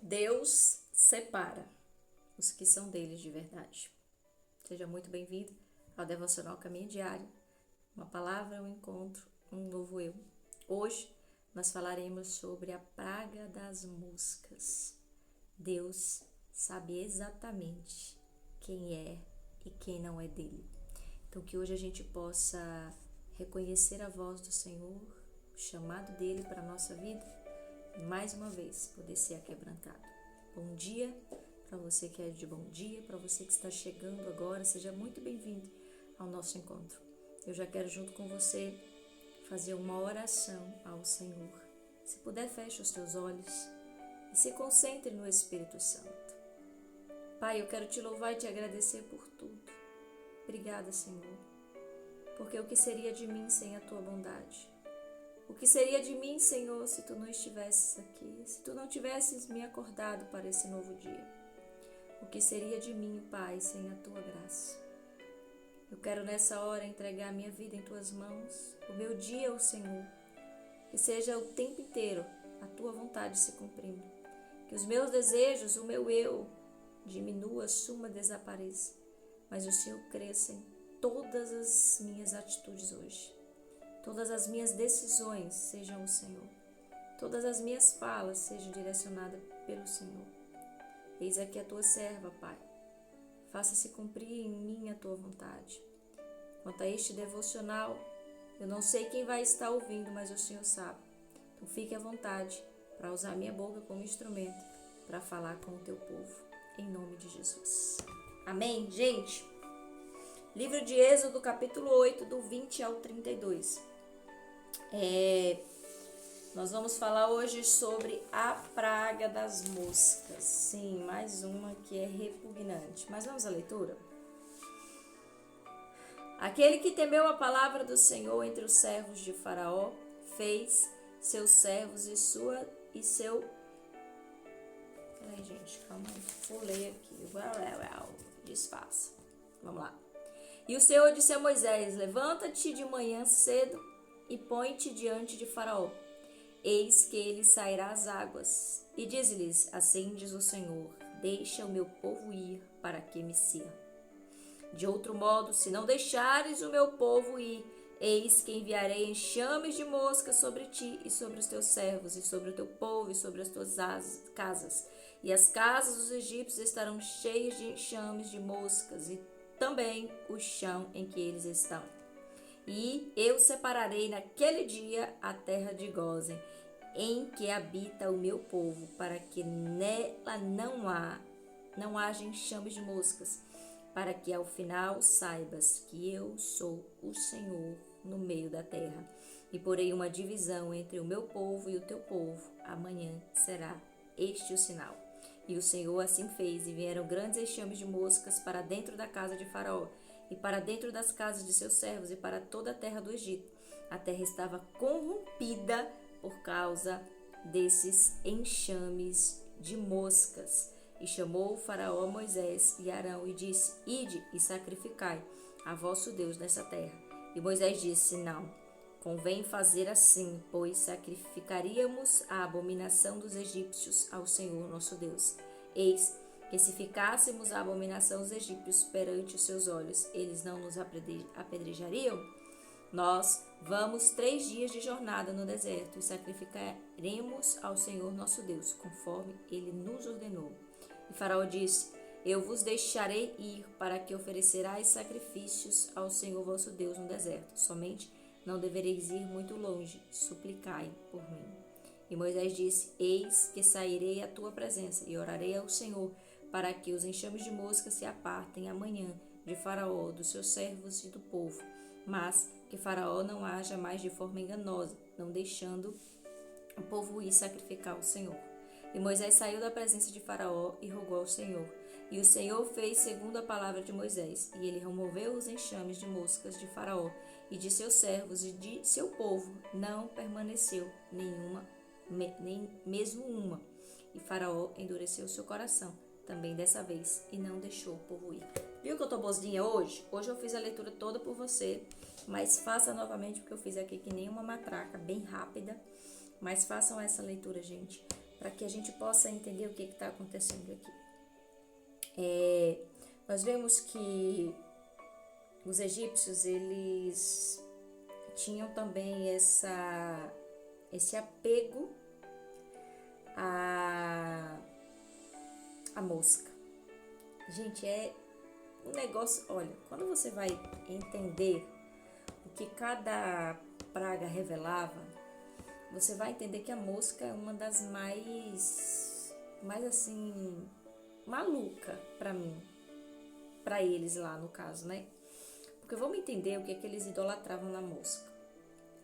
Deus separa os que são deles de verdade. Seja muito bem-vindo ao Devocional Caminho Diário. Uma palavra, um encontro, um novo eu. Hoje nós falaremos sobre a praga das moscas. Deus sabe exatamente quem é e quem não é dele. Então que hoje a gente possa reconhecer a voz do Senhor, o chamado dele para a nossa vida e mais uma vez poder ser aquebrantado. Bom dia para você que é de bom dia, para você que está chegando agora, seja muito bem-vindo ao nosso encontro. Eu já quero junto com você fazer uma oração ao Senhor. Se puder, feche os teus olhos e se concentre no Espírito Santo. Pai, eu quero te louvar e te agradecer por tudo. Obrigada, Senhor, porque o que seria de mim sem a tua bondade? O que seria de mim, Senhor, se tu não estivesses aqui, se tu não tivesses me acordado para esse novo dia? O que seria de mim, Pai, sem a tua graça? Eu quero nessa hora entregar a minha vida em tuas mãos, o meu dia ao Senhor, que seja o tempo inteiro a tua vontade se cumprindo, que os meus desejos, o meu eu, diminua, suma, desapareça, mas o Senhor cresça em todas as minhas atitudes hoje. Todas as minhas decisões sejam o Senhor. Todas as minhas falas sejam direcionadas pelo Senhor. Eis aqui a tua serva, Pai. Faça-se cumprir em mim a tua vontade. Quanto a este devocional, eu não sei quem vai estar ouvindo, mas o Senhor sabe. Então fique à vontade para usar a minha boca como instrumento para falar com o teu povo. Em nome de Jesus. Amém, gente? Livro de Êxodo, capítulo 8, do 20 ao 32. Nós vamos falar hoje sobre a praga das moscas. Sim, mais uma que é repugnante. Mas vamos à leitura? Aquele que temeu a palavra do Senhor entre os servos de Faraó, fez seus servos e seu... Peraí, gente, calma aí. Vou ler aqui. Desfaça. Vamos lá. E o Senhor disse a Moisés: levanta-te de manhã cedo e põe-te diante de Faraó. Eis que ele sairá às águas. E diz-lhes: assim diz o Senhor: deixa o meu povo ir, para que me sirva. De outro modo, se não deixares o meu povo ir, eis que enviarei enxames de moscas sobre ti e sobre os teus servos, e sobre o teu povo, e sobre as tuas casas. E as casas dos egípcios estarão cheias de enxames de moscas, e também o chão em que eles estão. E eu separarei naquele dia a terra de Gósen, em que habita o meu povo, para que nela não haja enxames de moscas, para que ao final saibas que eu sou o Senhor no meio da terra. E porei uma divisão entre o meu povo e o teu povo. Amanhã será este o sinal. E o Senhor assim fez, e vieram grandes enxames de moscas para dentro da casa de Faraó, e para dentro das casas de seus servos, e para toda a terra do Egito. A terra estava corrompida por causa desses enxames de moscas. E chamou o Faraó a Moisés e Arão e disse: ide e sacrificai a vosso Deus nessa terra. E Moisés disse: não, convém fazer assim, pois sacrificaríamos a abominação dos egípcios ao Senhor nosso Deus. Eis que se ficássemos a abominação dos egípcios perante os seus olhos, eles não nos apedrejariam? Nós vamos 3 dias de jornada no deserto e sacrificaremos ao Senhor nosso Deus, conforme ele nos ordenou. E Faraó disse: eu vos deixarei ir, para que oferecerais sacrifícios ao Senhor vosso Deus no deserto. Somente não devereis ir muito longe, suplicai por mim. E Moisés disse: eis que sairei à tua presença e orarei ao Senhor, para que os enxames de mosca se apartem amanhã de Faraó, dos seus servos e do povo, mas que Faraó não haja mais de forma enganosa, não deixando o povo ir sacrificar ao Senhor. E Moisés saiu da presença de Faraó e rogou ao Senhor. E o Senhor fez segundo a palavra de Moisés, e ele removeu os enxames de moscas de Faraó e de seus servos e de seu povo. Não permaneceu nem mesmo uma. E Faraó endureceu seu coração também dessa vez e não deixou o povo ir. Viu que eu tô boazinha hoje? Hoje eu fiz a leitura toda por você, mas faça novamente, porque eu fiz aqui que nem uma matraca, bem rápida. Mas façam essa leitura, gente, para que a gente possa entender o que está acontecendo aqui. Nós vemos que os egípcios, eles tinham também esse apego à mosca. Gente, é um negócio, olha, quando você vai entender o que cada praga revelava, você vai entender que a mosca é uma das mais assim, maluca para mim, para eles lá no caso, né? Porque vamos entender o que eles idolatravam na mosca.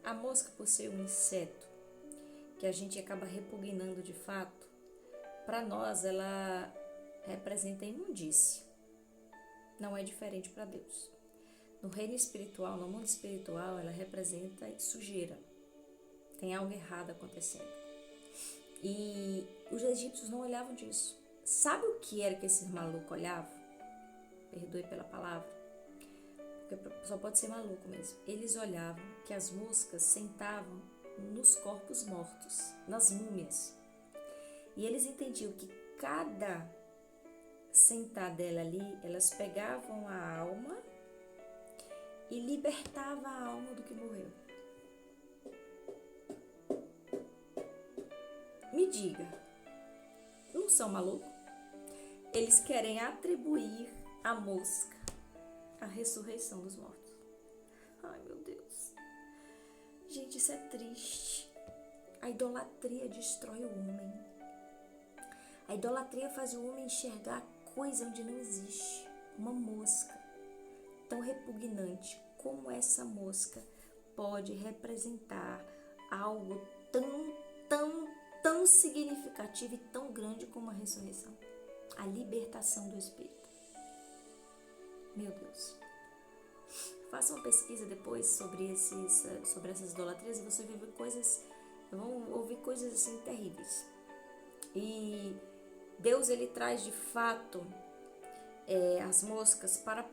A mosca, por ser um inseto que a gente acaba repugnando de fato, para nós ela representa imundície. Não é diferente para Deus. No reino espiritual, no mundo espiritual, ela representa sujeira. Tem algo errado acontecendo. E os egípcios não olhavam disso. Sabe o que era que esses malucos olhavam? Perdoe pela palavra, porque só pode ser maluco mesmo. Eles olhavam que as moscas sentavam nos corpos mortos, nas múmias. E eles entendiam que cada sentada ali, elas pegavam a alma e libertavam a alma do que morreu. Me diga, não são malucos? Eles querem atribuir à mosca a ressurreição dos mortos. Ai, meu Deus. Gente, isso é triste. A idolatria destrói o homem. A idolatria faz o homem enxergar coisa onde não existe. Uma mosca tão repugnante como essa mosca pode representar algo tão significativo e tão grande como a ressurreição, a libertação do espírito. Meu Deus. Faça uma pesquisa depois sobre essas idolatrias e você vai ver vão ouvir coisas assim terríveis. E Deus, ele traz de fato as moscas para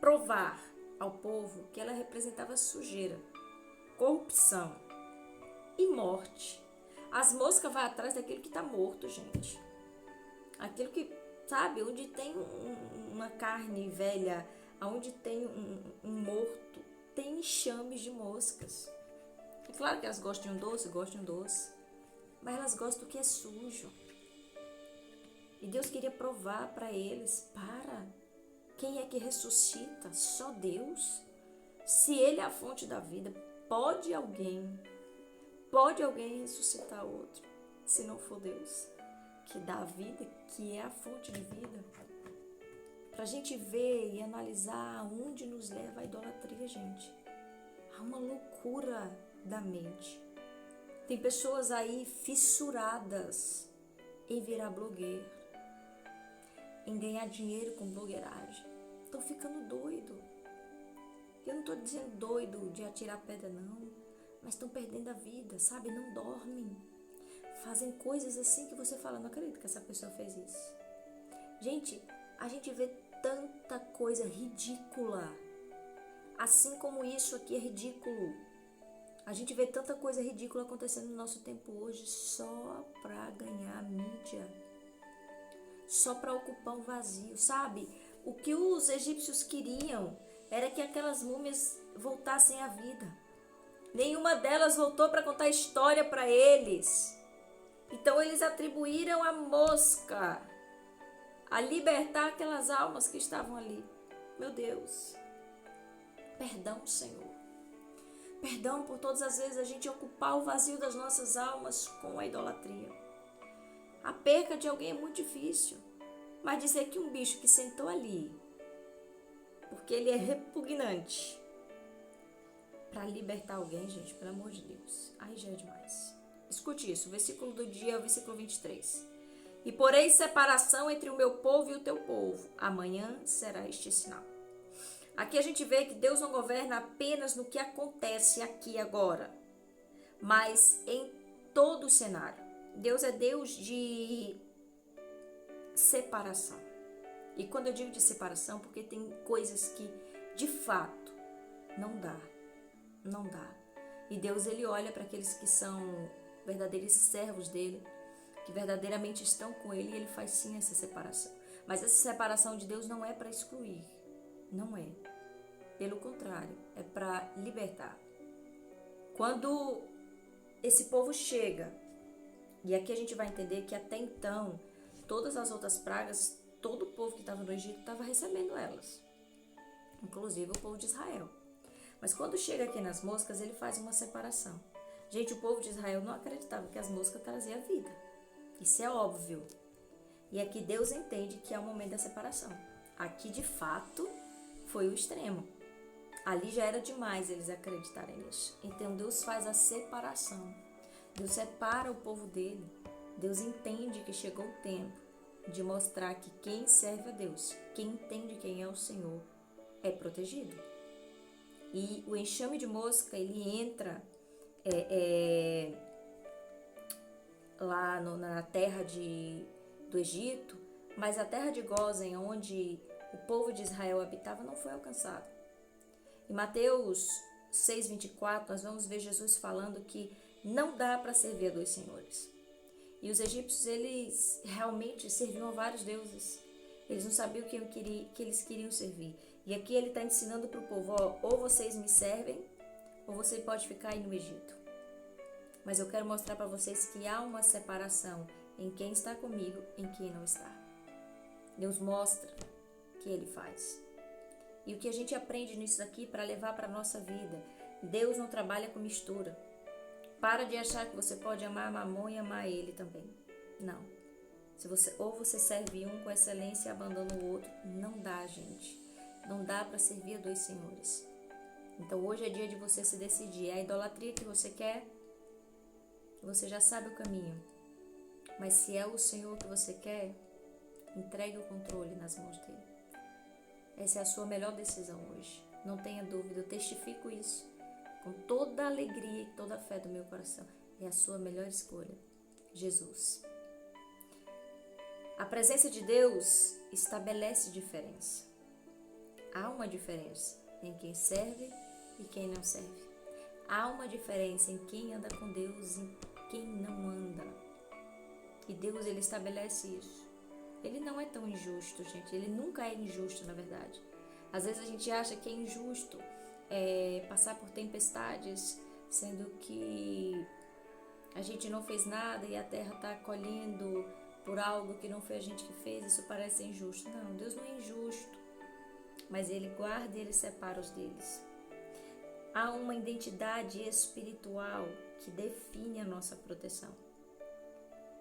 provar ao povo que ela representava sujeira, corrupção e morte. As moscas vão atrás daquilo que está morto, gente. Aquilo que, sabe, onde tem uma carne velha, onde tem um morto, tem enxames de moscas. É claro que elas gostam de um doce, mas elas gostam do que é sujo. E Deus queria provar para eles, quem é que ressuscita? Só Deus. Se Ele é a fonte da vida, pode alguém ressuscitar outro, se não for Deus, que dá a vida, que é a fonte de vida. Pra gente ver e analisar aonde nos leva a idolatria, gente. Há uma loucura da mente. Tem pessoas aí fissuradas em virar blogueiro, em ganhar dinheiro com blogueiragem. Estão ficando doido. Eu não estou dizendo doido de atirar pedra, não. Mas estão perdendo a vida, sabe? Não dormem. Fazem coisas assim que você fala, não acredito que essa pessoa fez isso. Gente, a gente vê tanta coisa ridícula. Assim como isso aqui é ridículo. A gente vê tanta coisa ridícula acontecendo no nosso tempo hoje só para ganhar mídia. Só para ocupar um vazio, sabe? O que os egípcios queriam era que aquelas múmias voltassem à vida. Nenhuma delas voltou para contar história para eles. Então eles atribuíram a mosca a libertar aquelas almas que estavam ali. Meu Deus. Perdão, Senhor. Perdão por todas as vezes a gente ocupar o vazio das nossas almas com a idolatria. A perca de alguém é muito difícil. Mas dizer que um bicho que sentou ali, porque ele é repugnante, para libertar alguém, gente, pelo amor de Deus, aí já é demais. Escute isso, o versículo do dia é o versículo 23. E porém separação entre o meu povo e o teu povo, amanhã será este sinal. Aqui a gente vê que Deus não governa apenas no que acontece aqui agora, mas em todo o cenário. Deus é Deus de separação. E quando eu digo de separação, porque tem coisas que de fato não dá. E Deus, ele olha para aqueles que são verdadeiros servos dele que verdadeiramente estão com ele, e ele faz sim essa separação. Mas essa separação de Deus não é para excluir, não é. Pelo contrário, é para libertar. Quando esse povo chega, e aqui a gente vai entender que até então, todas as outras pragas, todo o povo que estava no Egito estava recebendo elas, inclusive o povo de Israel. Mas quando chega aqui nas moscas, ele faz uma separação. Gente, o povo de Israel não acreditava que as moscas traziam vida. Isso é óbvio. E aqui Deus entende que é o momento da separação. Aqui, de fato, foi o extremo. Ali já era demais eles acreditarem nisso. Então Deus faz a separação. Deus separa o povo dele. Deus entende que chegou o tempo de mostrar que quem serve a Deus, quem entende quem é o Senhor, é protegido. E o enxame de mosca, ele entra lá na terra do Egito, mas a terra de Gósen, onde o povo de Israel habitava, não foi alcançado. Em Mateus 6:24, nós vamos ver Jesus falando que não dá para servir a dois senhores. E os egípcios, eles realmente serviam a vários deuses. Eles não sabiam que eles queriam servir. E aqui ele está ensinando para o povo, ou vocês me servem, ou você pode ficar aí no Egito. Mas eu quero mostrar para vocês que há uma separação em quem está comigo e em quem não está. Deus mostra que ele faz. E o que a gente aprende nisso aqui para levar para a nossa vida, Deus não trabalha com mistura. Para de achar que você pode amar Mamon e amar ele também. Não. Ou você serve um com excelência e abandona o outro. Não dá, gente. Não dá para servir a dois senhores. Então hoje é dia de você se decidir. É a idolatria que você quer? Você já sabe o caminho. Mas se é o Senhor que você quer, entregue o controle nas mãos dele. Essa é a sua melhor decisão hoje. Não tenha dúvida, eu testifico isso com toda a alegria e toda a fé do meu coração. É a sua melhor escolha, Jesus. A presença de Deus estabelece diferença. Há uma diferença em quem serve e quem não serve. Há uma diferença em quem anda com Deus e em quem não anda. E Deus, ele estabelece isso. Ele não é tão injusto, gente. Ele nunca é injusto, na verdade. Às vezes a gente acha que é injusto passar por tempestades, sendo que a gente não fez nada e a terra está colhendo por algo que não foi a gente que fez. Isso parece injusto. Não, Deus não é injusto. Mas ele guarda e ele separa os deles. Há uma identidade espiritual que define a nossa proteção.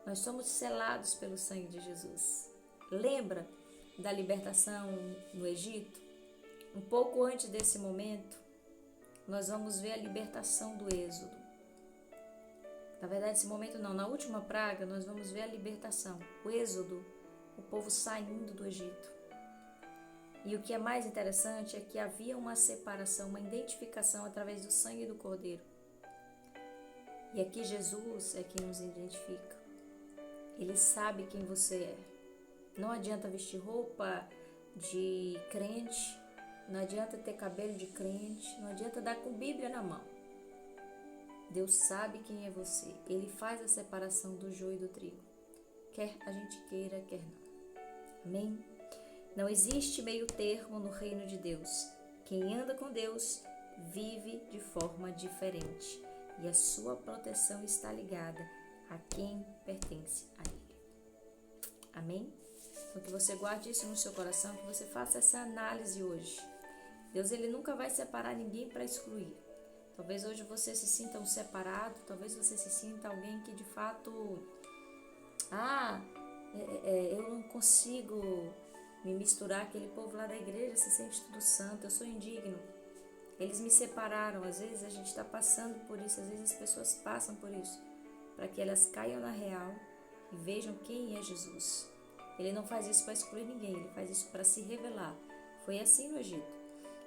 Nós somos selados pelo sangue de Jesus. Lembra da libertação no Egito? Um pouco antes desse momento, nós vamos ver a libertação do Êxodo. Na verdade, esse momento não, na última praga, nós vamos ver a libertação. O Êxodo, o povo saindo do Egito. E o que é mais interessante é que havia uma separação, uma identificação através do sangue do Cordeiro. E aqui Jesus é quem nos identifica. Ele sabe quem você é. Não adianta vestir roupa de crente, não adianta ter cabelo de crente, não adianta dar com Bíblia na mão. Deus sabe quem é você. Ele faz a separação do joio e do trigo. Quer a gente queira, quer não. Amém? Não existe meio termo no reino de Deus. Quem anda com Deus vive de forma diferente. E a sua proteção está ligada a quem pertence a Ele. Amém? Então que você guarde isso no seu coração, que você faça essa análise hoje. Deus, ele nunca vai separar ninguém para excluir. Talvez hoje você se sinta um separado, talvez você se sinta alguém que de fato, eu não consigo me misturar, aquele povo lá da igreja se sente tudo santo, eu sou indigno. Eles me separaram, às vezes a gente está passando por isso, às vezes as pessoas passam por isso, para que elas caiam na real e vejam quem é Jesus. Ele não faz isso para excluir ninguém, ele faz isso para se revelar. Foi assim no Egito.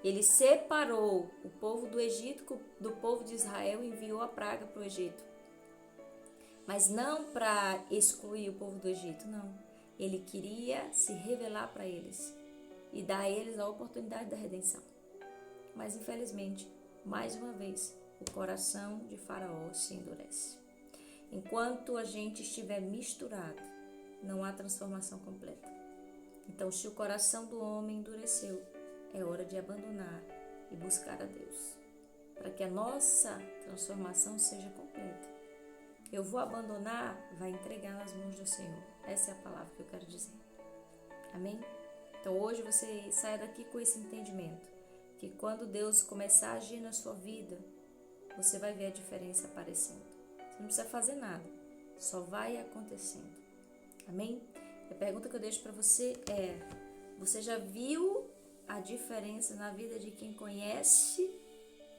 Ele separou o povo do Egito do povo de Israel e enviou a praga para o Egito. Mas não para excluir o povo do Egito, não. Ele queria se revelar para eles e dar a eles a oportunidade da redenção. Mas infelizmente, mais uma vez, o coração de Faraó se endurece. Enquanto a gente estiver misturado, não há transformação completa. Então, se o coração do homem endureceu, é hora de abandonar e buscar a Deus, para que a nossa transformação seja completa. Eu vou abandonar, vai entregar nas mãos do Senhor. Essa é a palavra que eu quero dizer. Amém? Então, hoje você saia daqui com esse entendimento, que quando Deus começar a agir na sua vida, você vai ver a diferença aparecendo. Você não precisa fazer nada, só vai acontecendo. Amém? A pergunta que eu deixo para você é: você já viu a diferença na vida de quem conhece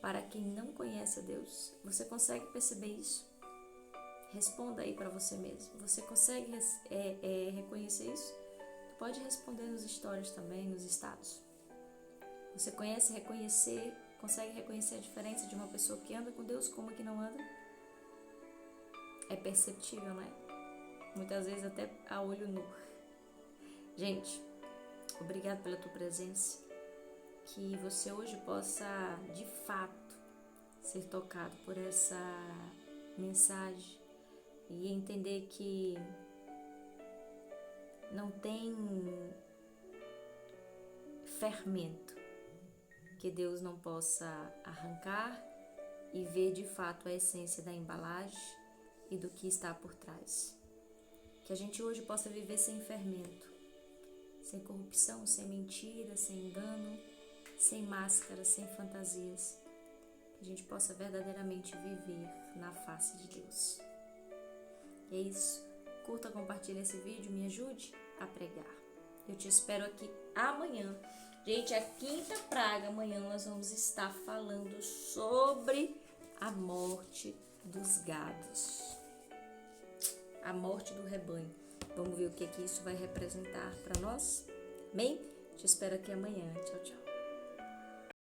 para quem não conhece a Deus? Você consegue perceber isso? Responda aí para você mesmo. Você consegue reconhecer isso? Tu pode responder nos stories também, nos status. Você consegue reconhecer a diferença de uma pessoa que anda com Deus com uma que não anda? É perceptível, né? Muitas vezes até a olho nu. Gente, obrigado pela tua presença. Que você hoje possa, de fato, ser tocado por essa mensagem e entender que não tem fermento que Deus não possa arrancar e ver de fato a essência da embalagem e do que está por trás. Que a gente hoje possa viver sem fermento, sem corrupção, sem mentira, sem engano, sem máscaras, sem fantasias. Que a gente possa verdadeiramente viver na face de Deus. E é isso. Curta, compartilhe esse vídeo, me ajude a pregar. Eu te espero aqui amanhã. Gente, a quinta praga, amanhã nós vamos estar falando sobre a morte dos gados. A morte do rebanho. Vamos ver o que isso vai representar para nós? Amém? Te espero aqui amanhã. Tchau, tchau.